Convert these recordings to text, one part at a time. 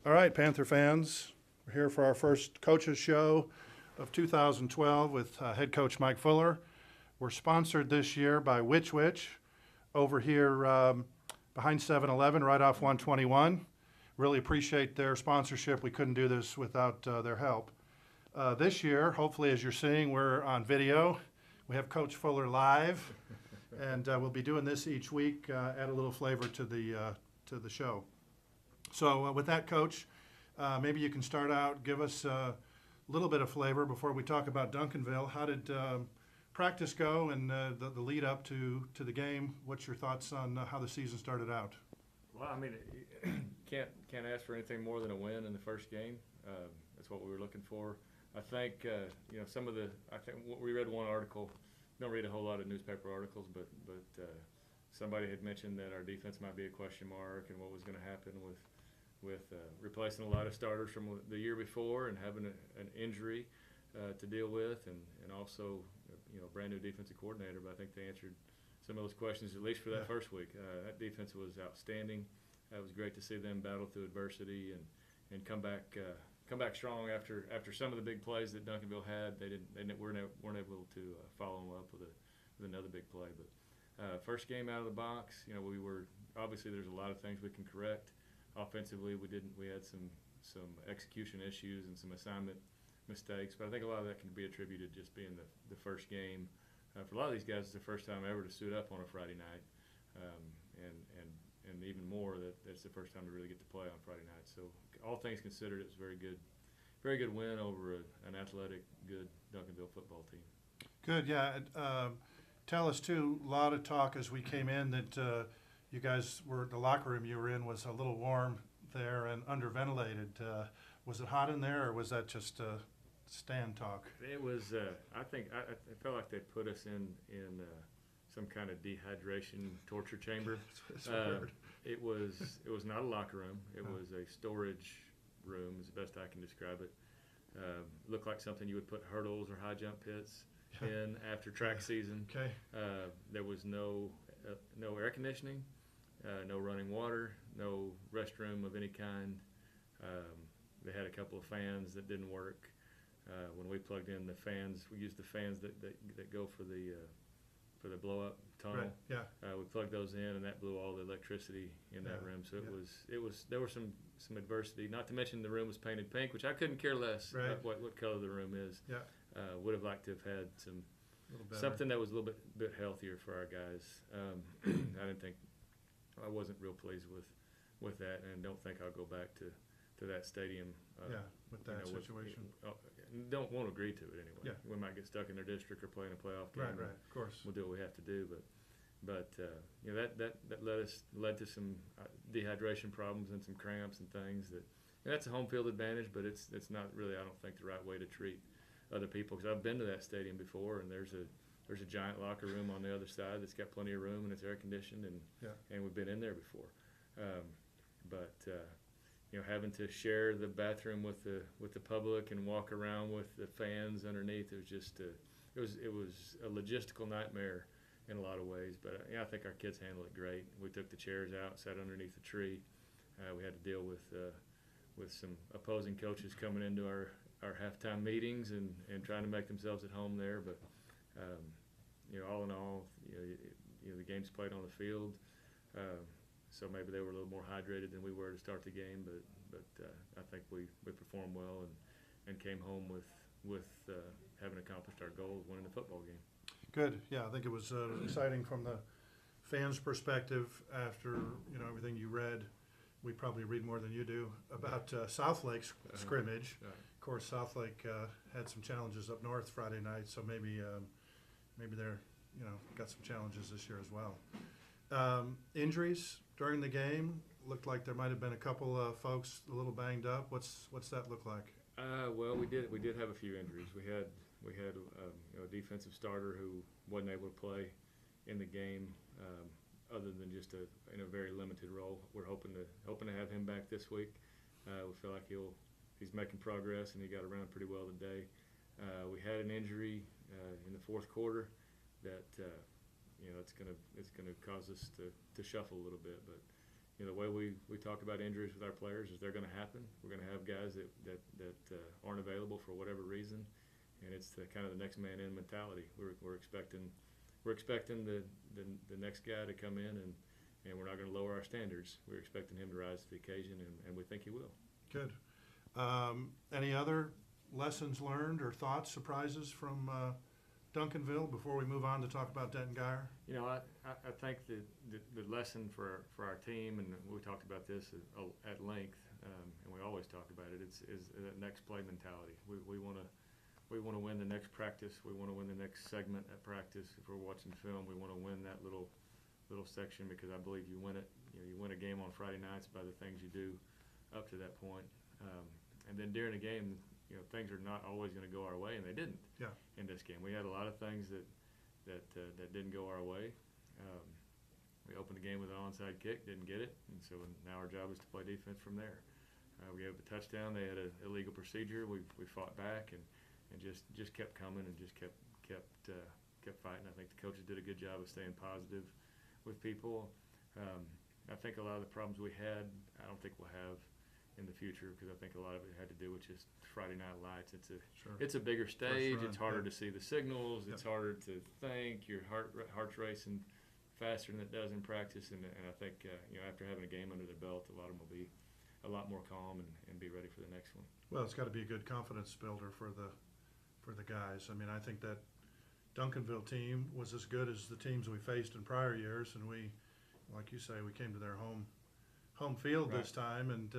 All right, Panther fans, we're here for our first coaches show of 2012 with head coach Mike Fuller. We're sponsored this year by Which Wich over here behind 7-Eleven right off 121. Really appreciate their sponsorship. We couldn't do this without their help. This year, hopefully as you're seeing, we're on video. We have Coach Fuller live, and we'll be doing this each week, add a little flavor to the show. So with that, Coach, maybe you can start out, give us a little bit of flavor before we talk about Duncanville. How did practice go and the lead up to the game? What's your thoughts on how the season started out? Well, I mean, can't ask for anything more than a win in the first game. That's what we were looking for. I think we read one article. Don't read a whole lot of newspaper articles, but somebody had mentioned that our defense might be a question mark and what was going to happen with replacing a lot of starters from the year before and having an injury to deal with, and also a brand new defensive coordinator. But I think they answered some of those questions at least for that first week. That defense was outstanding. It was great to see them battle through adversity and come back strong after some of the big plays that Duncanville had. They weren't able to follow them up with another big play. But first game out of the box, we were obviously there's a lot of things we can correct. Offensively, we had some execution issues and some assignment mistakes, but I think a lot of that can be attributed just being the first game. For a lot of these guys, it's the first time ever to suit up on a Friday night, and even more that's the first time to really get to play on Friday night. So all things considered, it was a very good win over an athletic, good Duncanville football team. Good, yeah. Tell us too. A lot of talk as we came in that you guys the locker room you were in was a little warm there and underventilated. Was it hot in there, or was that just stand talk? It was. I felt like they put us in some kind of dehydration torture chamber. It was not a locker room. It was a storage room, is the best I can describe it. Looked like something you would put hurdles or high jump pits in after track season. Okay. There was no air conditioning, no running water, no restroom of any kind. They had a couple of fans that didn't work. When we plugged in the fans, we used the fans that go for the blow up tunnel. Right. Yeah. We plugged those in, and that blew all the electricity in that room. So there was some adversity. Not to mention the room was painted pink, which I couldn't care less about what color the room is. Yeah. Would have liked to have had something that was a little bit healthier for our guys. I wasn't real pleased with that, and don't think I'll go back to that stadium. With that situation. Don't want to agree to it anyway. Yeah. We might get stuck in their district or play in a playoff game. Right. Of course. We'll do what we have to do, but that led to some dehydration problems and some cramps and things that's a home field advantage, but it's not really, I don't think, the right way to treat other people, because I've been to that stadium before, and there's a giant locker room on the other side that's got plenty of room and it's air conditioned, and we've been in there before. Having to share the bathroom with the public and walk around with the fans underneath, it was just it was a logistical nightmare in a lot of ways. But I think our kids handled it great. We took the chairs out, sat underneath the tree. We had to deal with some opposing coaches coming into our halftime meetings and trying to make themselves at home there. But all in all, the game's played on the field. So maybe they were a little more hydrated than we were to start the game, but I think we performed well and came home with having accomplished our goal of winning the football game. Good. Yeah, I think it was exciting from the fans' perspective after everything you read. We probably read more than you do about Southlake's scrimmage. Right. Of course, Southlake had some challenges up north Friday night, so maybe they're got some challenges this year as well. Injuries during the game looked like there might have been a couple of folks a little banged up. What's that look like? Well, we did have a few injuries. We had a defensive starter who wasn't able to play in the game, other than just in a very limited role. We're hoping to have him back this week. We feel like he's making progress, and he got around pretty well today. We had an injury in the fourth quarter that it's gonna cause us to shuffle a little bit, but the way we talk about injuries with our players is they're going to happen. We're going to have guys that aren't available for whatever reason, and it's kind of the next man in mentality. We're expecting the next guy to come in, and we're not going to lower our standards. We're expecting him to rise to the occasion, and we think he will. Good. Any other lessons learned or thoughts, surprises from Duncanville before we move on to talk about Denton Guyer? I think the lesson for our team, and we talked about this at length, and we always talk about it, is that next play mentality. We want to win the next practice. We want to win the next segment at practice. If we're watching film, we want to win that little section, because I believe you win it. You win a game on Friday nights by the things you do up to that point. And then during the game, things are not always going to go our way, and they didn't. Yeah. In this game, we had a lot of things that didn't go our way. We opened the game with an onside kick, didn't get it, and so now our job is to play defense from there. We gave up a touchdown. They had an illegal procedure. We fought back and just kept coming and just kept fighting. I think the coaches did a good job of staying positive with people. I think a lot of the problems we had, I don't think we'll have in the future, because I think a lot of it had to do with just Friday night lights. It's a bigger stage. It's harder to see the signals. It's harder to think. Your heart's racing faster than it does in practice. And I think after having a game under their belt, a lot of them will be a lot more calm and be ready for the next one. Well, it's got to be a good confidence builder for the guys. I mean, I think that Duncanville team was as good as the teams we faced in prior years, and we, like you say, we came to their home field this time, and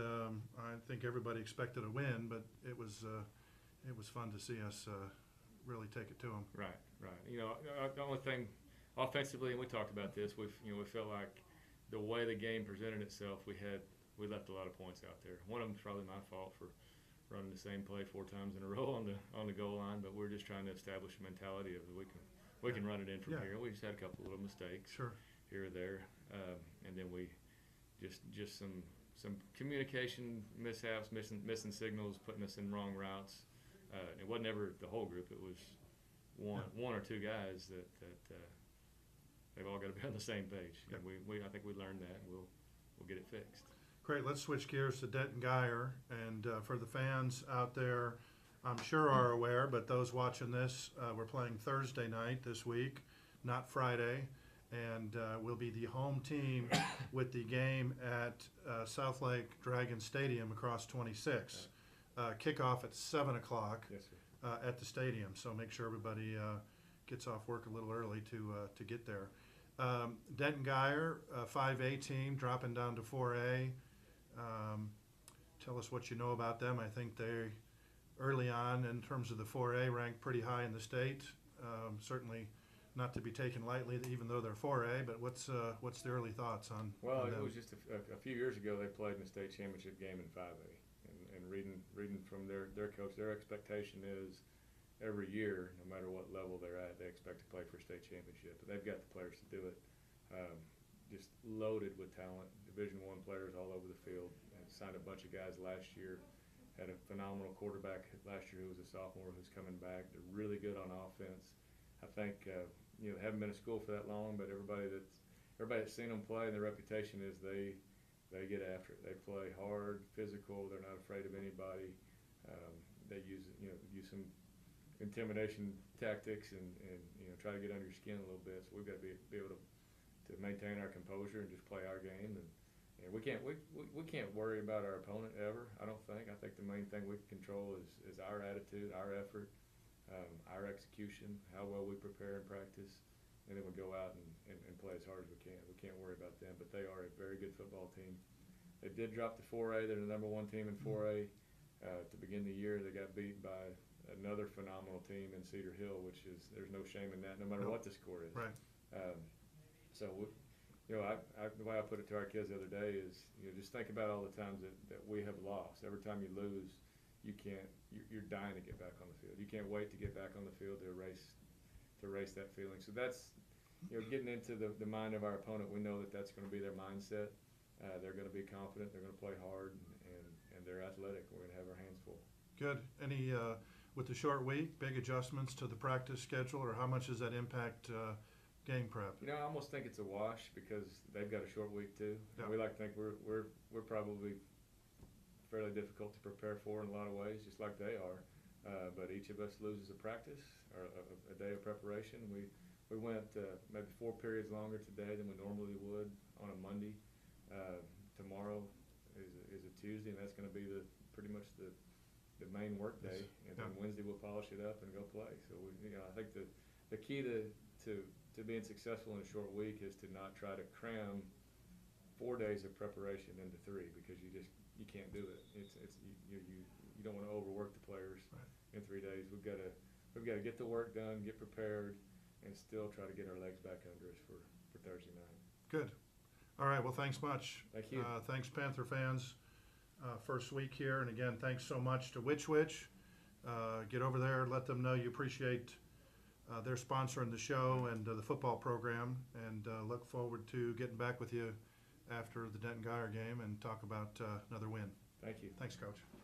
I think everybody expected a win, but it was fun to see us really take it to them. Right. The only thing offensively, and we talked about this, we felt like the way the game presented itself, we left a lot of points out there. One of them's probably my fault for running the same play 4 times in a row on the goal line, but we're just trying to establish a mentality of we can run it in from here. We just had a couple of little mistakes here or there, and then we just some communication mishaps, missing signals, putting us in wrong routes. It wasn't ever the whole group. It was one or two guys that they've all got to be on the same page. And I think we learned that, and we'll get it fixed. Great. Let's switch gears to Denton Guyer, and for the fans out there, I'm sure are aware, but those watching this, we're playing Thursday night this week, not Friday. And we'll be the home team with the game at South Lake Dragon Stadium across 26. Kickoff at 7 o'clock at the stadium. So make sure everybody gets off work a little early to get there. Denton Guyer, 5A team, dropping down to 4A. Tell us what you know about them. I think they, early on, in terms of the 4A, ranked pretty high in the state. Certainly not to be taken lightly, even though they're 4A, but what's the early thoughts on Well, on it them? was just a few years ago they played in the state championship game in 5A. And reading from their coach, their expectation is every year, no matter what level they're at, they expect to play for a state championship. But they've got the players to do it. Just loaded with talent, Division I players all over the field. And signed a bunch of guys last year. Had a phenomenal quarterback last year who was a sophomore who's coming back. They're really good on offense. I think they haven't been in school for that long, but everybody that's seen them play, and their reputation is they get after it. They play hard, physical. They're not afraid of anybody. They use some intimidation tactics and try to get under your skin a little bit. So we've got to be able to maintain our composure and just play our game. And we can't worry about our opponent ever. I don't think. I think the main thing we can control is our attitude, our effort. Our execution, how well we prepare and practice, and then we go out and play as hard as we can. We can't worry about them, but they are a very good football team. They did drop to 4A. They're the number 1 team in 4A. To begin the year, they got beat by another phenomenal team in Cedar Hill, which is there's no shame in that, no matter what the score is. Right. So the way I put it to our kids the other day is just think about all the times that we have lost. Every time you lose, you're dying to get back on the field. You can't wait to get back on the field to erase that feeling. So that's getting into the mind of our opponent. We know that that's going to be their mindset. They're going to be confident. They're going to play hard, and they're athletic. We're going to have our hands full. Good. Any with the short week, big adjustments to the practice schedule, or how much does that impact game prep? You know, I almost think it's a wash because they've got a short week too. Yeah. We like to think we're probably fairly difficult to prepare for in a lot of ways, just like they are. But each of us loses a practice or a day of preparation. We went maybe 4 periods longer today than we normally would on a Monday. Tomorrow is a Tuesday, and that's going to be pretty much the main work day. And then Wednesday we'll polish it up and go play. So I think the key to being successful in a short week is to not try to cram 4 days of preparation into 3, because you can't do it. You don't want to overwork the players in 3 days. We've got to get the work done, get prepared, and still try to get our legs back under us for Thursday night. Good. All right. Well, thanks much. Thank you. Thanks, Panther fans. First week here, and again, thanks so much to Which. Get over there, let them know you appreciate their sponsoring the show and the football program, and look forward to getting back with you after the Denton Guyer game and talk about another win. Thank you. Thanks, Coach.